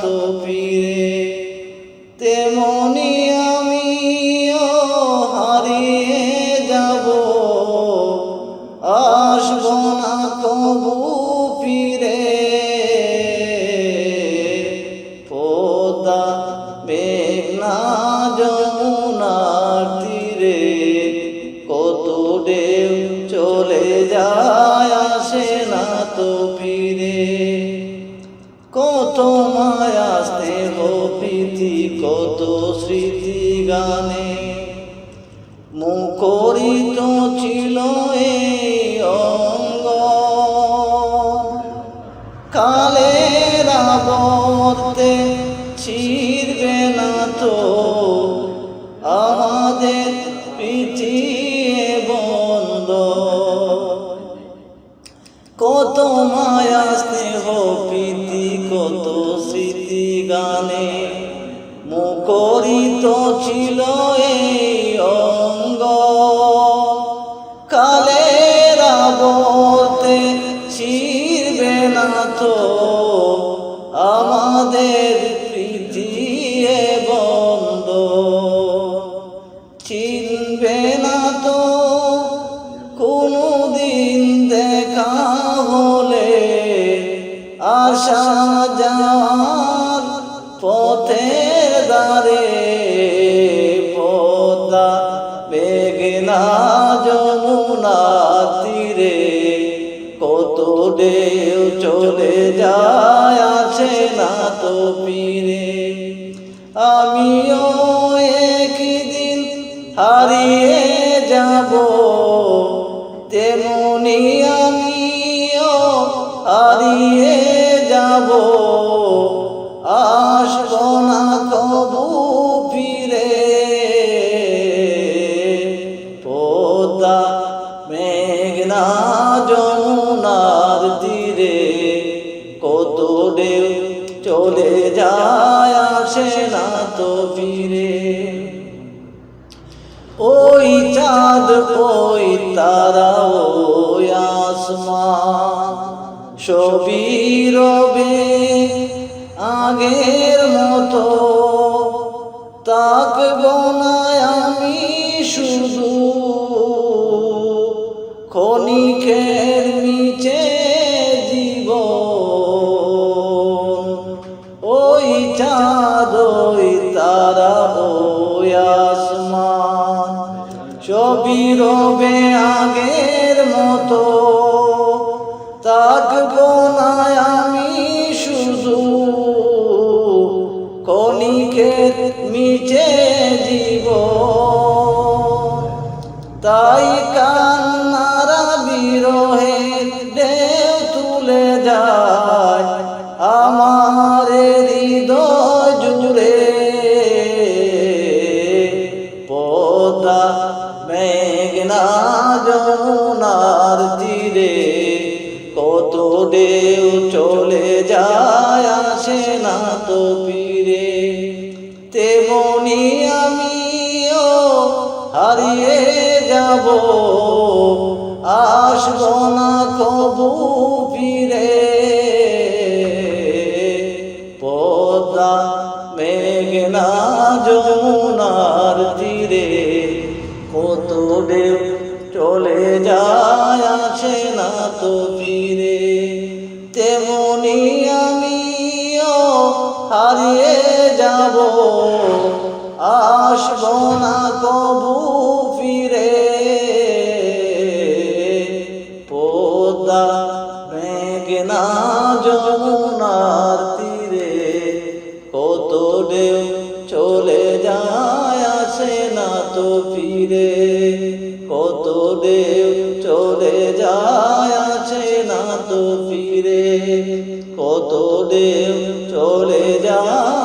তো ফিরে। তেমনি আমিও হারিয়ে যাব, আসব না কবু ফিরে। পদ্মা মেঘনা যমুনার তীরে কত ঢেউ চলে যায়, আসে না তো ফিরে। কত মায়া স্নেহ প্রীতি কত স্মৃতি গানে মুখরিত ছিল এই অঙ্গ। কালের আবর্তে ছিড়বে না তো আমাদের প্রীতি বন্ধ। কত মায়া স্নেহ প্রীতি কত স্মৃতি গানে মুখরিত ছিল এই অঙ্গ। কালের আবর্তে ছিড়বে না তো আমাদের প্রীতি বন্ধ। চিনবে না তো কোনো দিন দেখা হলে আসা যাওয়ার পথের ধারে। পদ্মা মেঘনা যমুনার তীরে কত ঢেউ চলে যায়, আসে না তো ফিরে। আমিও একদিন হারিয়ে যাব, তেমনি আমিও হারিয়ে যাব, আসব না কবু ফিরে। পদ্মা মেঘনা যমুনার তীরে কত ঢেউ চলে যায়, আসে না তো ফিরে। ওই চাঁদ ওই তারা ওই আসমান সবই রবে আগের মতো। তাকব না আমি শুধু ক্ষণিকের নিচে জীবন। ওই চাঁদ ওই তারা ওই আসমান সবই রবে আগের মতো। তাকব না আমি শুধু ক্ষণিকের নিচে জীবন। তাই কান্নারা বিরহে ঢেউ তুলে যায় আমার হৃদয় জুড়ে। পদ্মা মেঘনা যমুনার তীরে কত ঢেউ চলে যায়, আসে না তো ফিরে। তেমনি আমিও হারিয়ে যাব, আসব না কবু ফিরে। পদ্মা মেঘনা যমুনার তীরে কত ঢেউ চলে যায়, আসে না তো ফিরে। তেমনি আমিও হারিয়ে যাব, আসব না কবু ফিরে। পদ্মা মেঘনা যমুনার তীরে কত ঢেউ চলে যায়, আসে না তো ফিরে। কত ঢেউ চলে যায়, আসে না তো ফিরে। কত ঢেউ চলে যায়।